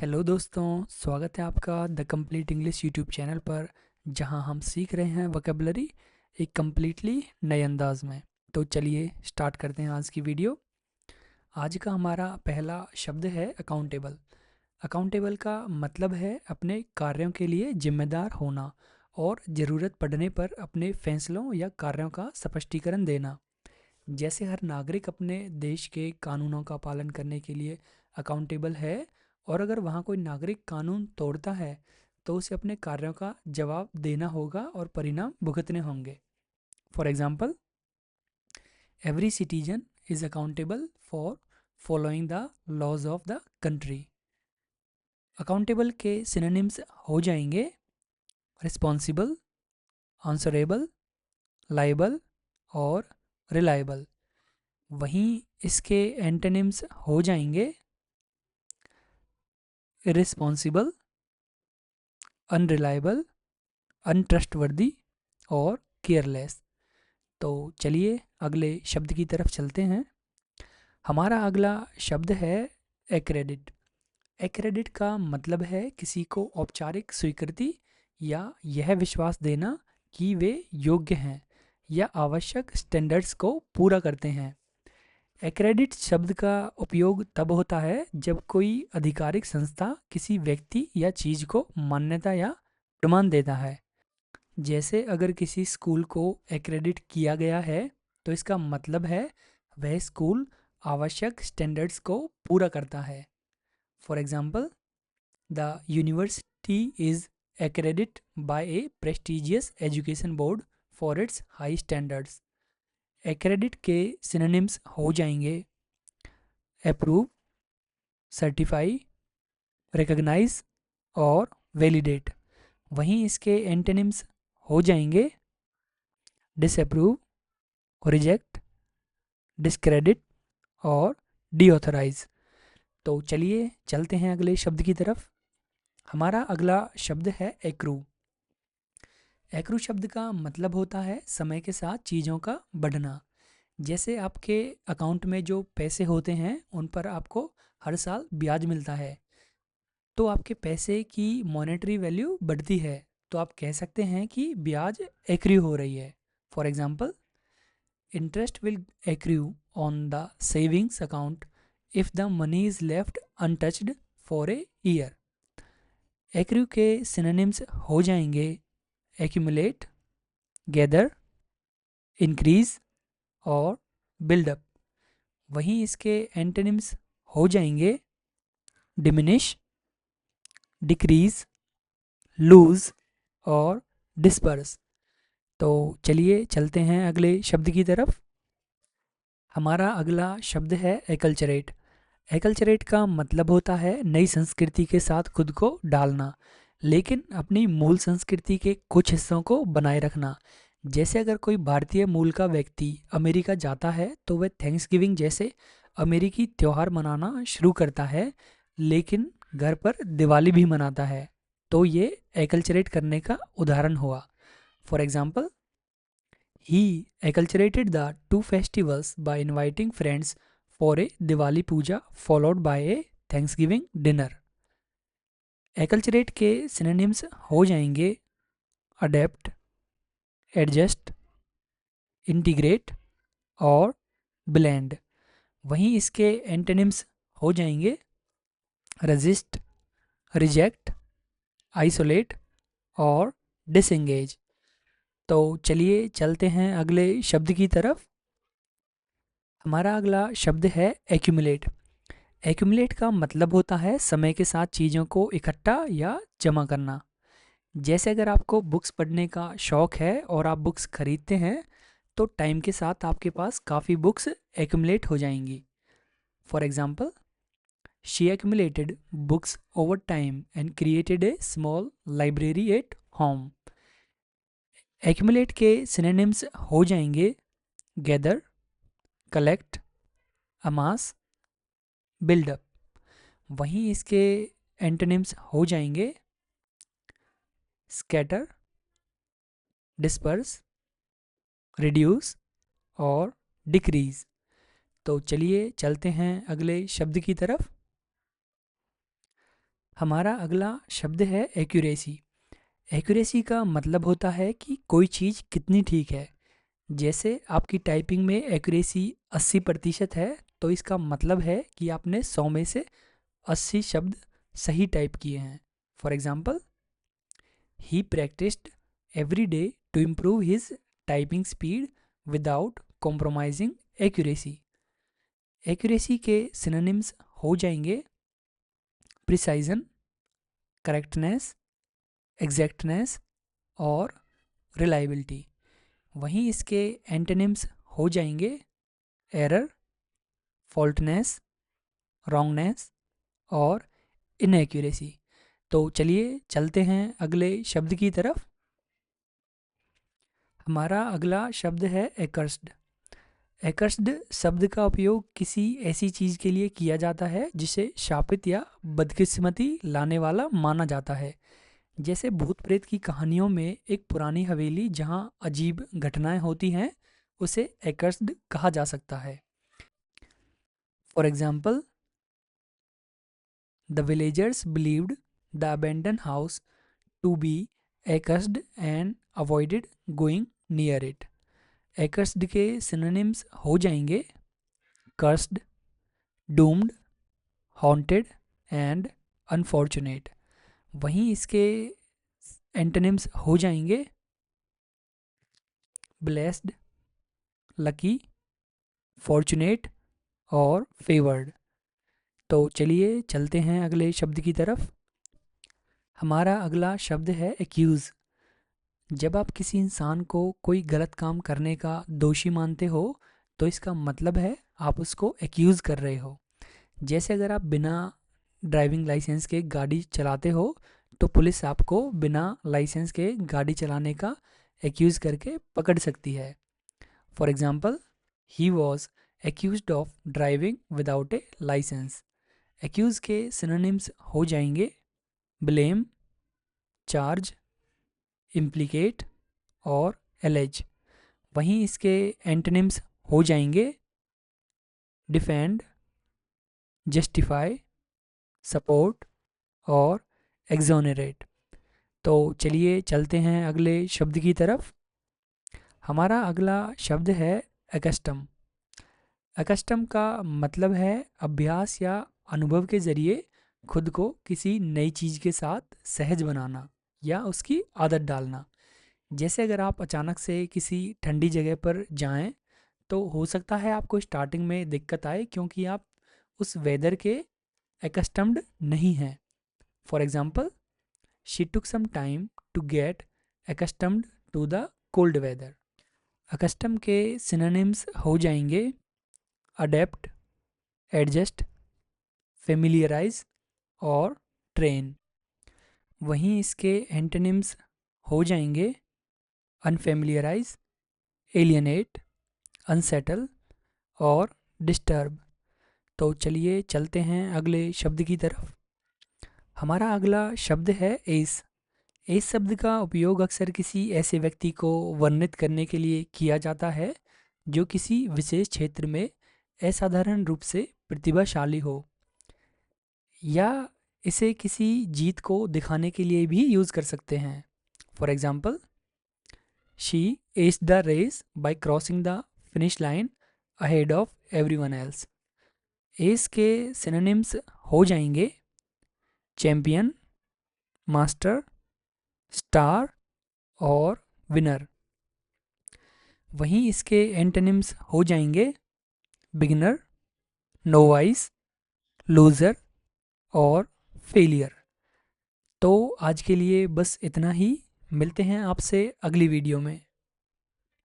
Hello दोस्तों, स्वागत है आपका the complete English YouTube channel पर, जहां हम सीख रहे हैं वोकेबलरी एक कम्प्लीटली नए अंदाज में। तो चलिए स्टार्ट करते हैं आज की वीडियो। आज का हमारा पहला शब्द है अकाउंटेबल। अकाउंटेबल का मतलब है अपने कार्यों के लिए जिम्मेदार होना और ज़रूरत पड़ने पर अपने फैसलों या कार्यों का स्पष्टीकरण देना। जैसे हर नागरिक अपने देश के कानूनों का पालन करने के लिए अकाउंटेबल है, और अगर वहाँ कोई नागरिक कानून तोड़ता है तो उसे अपने कार्यों का जवाब देना होगा और परिणाम भुगतने होंगे। For example, every citizen is accountable for following the laws of the country. Accountable के सिनोनिम्स हो जाएंगे रिस्पॉन्सिबल, आंसरेबल, लाइबल और रिलायबल। वहीं इसके एंटोनिम्स हो जाएंगे इररिस्पॉन्सिबल, अनरिलायबल, अनट्रस्टवर्दी और केयरलेस। तो चलिए अगले शब्द की तरफ चलते हैं। हमारा अगला शब्द है एक्रेडिट। एक्रेडिट का मतलब है किसी को औपचारिक स्वीकृति या यह विश्वास देना कि वे योग्य हैं या आवश्यक स्टैंडर्ड्स को पूरा करते हैं। एक्रेडिट शब्द का उपयोग तब होता है जब कोई आधिकारिक संस्था किसी व्यक्ति या चीज़ को मान्यता या प्रमाण देता है। जैसे अगर किसी स्कूल को एक्रेडिट किया गया है तो इसका मतलब है वह स्कूल आवश्यक स्टैंडर्ड्स को पूरा करता है। For example, the university is accredit by a prestigious education board for its high standards. Accredit के सिनोनिम्स हो जाएंगे अप्रूव, सर्टिफाई, रिकॉग्नाइज और वैलिडेट। वहीं इसके एंटोनिम्स हो जाएंगे डिसअप्रूव, रिजेक्ट, डिस्क्रेडिट और डीऑथराइज। तो चलिए चलते हैं अगले शब्द की तरफ। हमारा अगला शब्द है एक्रू। एक्रू शब्द का मतलब होता है समय के साथ चीज़ों का बढ़ना। जैसे आपके अकाउंट में जो पैसे होते हैं उन पर आपको हर साल ब्याज मिलता है, तो आपके पैसे की मॉनेटरी वैल्यू बढ़ती है, तो आप कह सकते हैं कि ब्याज एक्रू हो रही है। For example, interest will accrue on the savings account if the money is left untouched for a year. accrue के synonyms हो जाएंगे accumulate, gather, increase और build up। वहीं इसके antonyms हो जाएंगे diminish, decrease, lose और disperse। तो चलिए चलते हैं अगले शब्द की तरफ। हमारा अगला शब्द है एक्लचरेट। एक्लचरेट का मतलब होता है नई संस्कृति के साथ खुद को डालना, लेकिन अपनी मूल संस्कृति के कुछ हिस्सों को बनाए रखना। जैसे अगर कोई भारतीय मूल का व्यक्ति अमेरिका जाता है तो वह थैंक्सगिविंग जैसे अमेरिकी त्यौहार मनाना शुरू करता है, लेकिन घर पर दिवाली भी मनाता है। तो ये एक्लचरेट करने का उदाहरण हुआ। For example, he acculturated the two festivals by inviting friends for a Diwali puja followed by a Thanksgiving dinner. Acculturate के synonyms हो जाएंगे adapt, adjust, integrate और blend। वहीं इसके antonyms हो जाएंगे resist, reject, isolate और disengage। तो चलिए चलते हैं अगले शब्द की तरफ। हमारा अगला शब्द है एक्यूमुलेट। एक्यूमुलेट का मतलब होता है समय के साथ चीज़ों को इकट्ठा या जमा करना। जैसे अगर आपको बुक्स पढ़ने का शौक़ है और आप बुक्स खरीदते हैं तो टाइम के साथ आपके पास काफ़ी बुक्स एक्यूमुलेट हो जाएंगी। For example, she accumulated books over time and created a small library at home. Accumulate के सिनोनिम्स हो जाएंगे गैदर, कलेक्ट, अमास, बिल्डअप। वहीं इसके एंटोनिम्स हो जाएंगे स्कैटर, डिस्पर्स, रिड्यूस और डिक्रीज। तो चलिए चलते हैं अगले शब्द की तरफ। हमारा अगला शब्द है एक्यूरेसी। एक्यूरेसी का मतलब होता है कि कोई चीज़ कितनी ठीक है। जैसे आपकी टाइपिंग में एक्यूरेसी 80% है, तो इसका मतलब है कि आपने 100 में से 80 शब्द सही टाइप किए हैं। For example, he practised every day to improve his typing speed without compromising accuracy. Accuracy के सिनोनिम्स हो जाएंगे प्रिसाइजन, करेक्टनेस, एग्जैक्टनेस और रिलायबिलिटी। वहीं इसके एंटोनिम्स हो जाएंगे एरर, फॉल्टनेस, रॉन्गनेस और इनएक्यूरेसी। तो चलिए चलते हैं अगले शब्द की तरफ। हमारा अगला शब्द है एकर्स्ड। एकर्स्ड शब्द का उपयोग किसी ऐसी चीज़ के लिए किया जाता है जिसे शापित या बदकिस्मती लाने वाला माना जाता है। जैसे भूत प्रेत की कहानियों में एक पुरानी हवेली जहाँ अजीब घटनाएं होती हैं, उसे एकर्स्ड कहा जा सकता है। For example, the villagers believed the abandon house to be accursed and avoided going near it। accursed के synonyms हो जाएंगे cursed, doomed, haunted and unfortunate। वहीं इसके antonyms हो जाएंगे blessed, lucky, fortunate और favored। तो चलिए चलते हैं अगले शब्द की तरफ। हमारा अगला शब्द है एक्यूज़। जब आप किसी इंसान को कोई गलत काम करने का दोषी मानते हो, तो इसका मतलब है आप उसको एक्यूज़ कर रहे हो। जैसे अगर आप बिना ड्राइविंग लाइसेंस के गाड़ी चलाते हो, तो पुलिस आपको बिना लाइसेंस के गाड़ी चलाने का एक्यूज़ करके पकड़ सकती है। For example, he was accused of driving without a licence. Accuse के सिनोनिम्स हो जाएंगे ब्लेम, चार्ज, इम्प्लीकेट और एलेज। वहीं इसके एंटोनिम्स हो जाएंगे डिफेंड, जस्टिफाई, सपोर्ट और एक्सोनरेट। तो चलिए चलते हैं अगले शब्द की तरफ। हमारा अगला शब्द है एकस्टम। एकस्टम का मतलब है अभ्यास या अनुभव के ज़रिए खुद को किसी नई चीज़ के साथ सहज बनाना या उसकी आदत डालना। जैसे अगर आप अचानक से किसी ठंडी जगह पर जाएं, तो हो सकता है आपको स्टार्टिंग में दिक्कत आए क्योंकि आप उस वेदर के एकस्टम्ड नहीं हैं। For example, she took some time to get accustomed to the cold weather. Accustom के सिनोनिम्स हो जाएंगे अडेप्ट, एडजस्ट, फेमिलियराइज और ट्रेन। वहीं इसके एंटोनिम्स हो जाएंगे अनफेमिलियराइज, एलियनेट, अनसेटल और डिस्टर्ब। तो चलिए चलते हैं अगले शब्द की तरफ। हमारा अगला शब्द है एस। एस शब्द का उपयोग अक्सर किसी ऐसे व्यक्ति को वर्णित करने के लिए किया जाता है जो किसी विशेष क्षेत्र में असाधारण रूप से प्रतिभाशाली हो, या इसे किसी जीत को दिखाने के लिए भी यूज़ कर सकते हैं। For example, she aced the race by crossing the finish line ahead of everyone else. Ace के सिनोनिम्स हो जाएंगे चैम्पियन, मास्टर, स्टार और विनर। वहीं इसके एंटोनिम्स हो जाएंगे बिगिनर, नोवाइस, लूज़र और फेलियर। तो आज के लिए बस इतना ही। मिलते हैं आपसे अगली वीडियो में।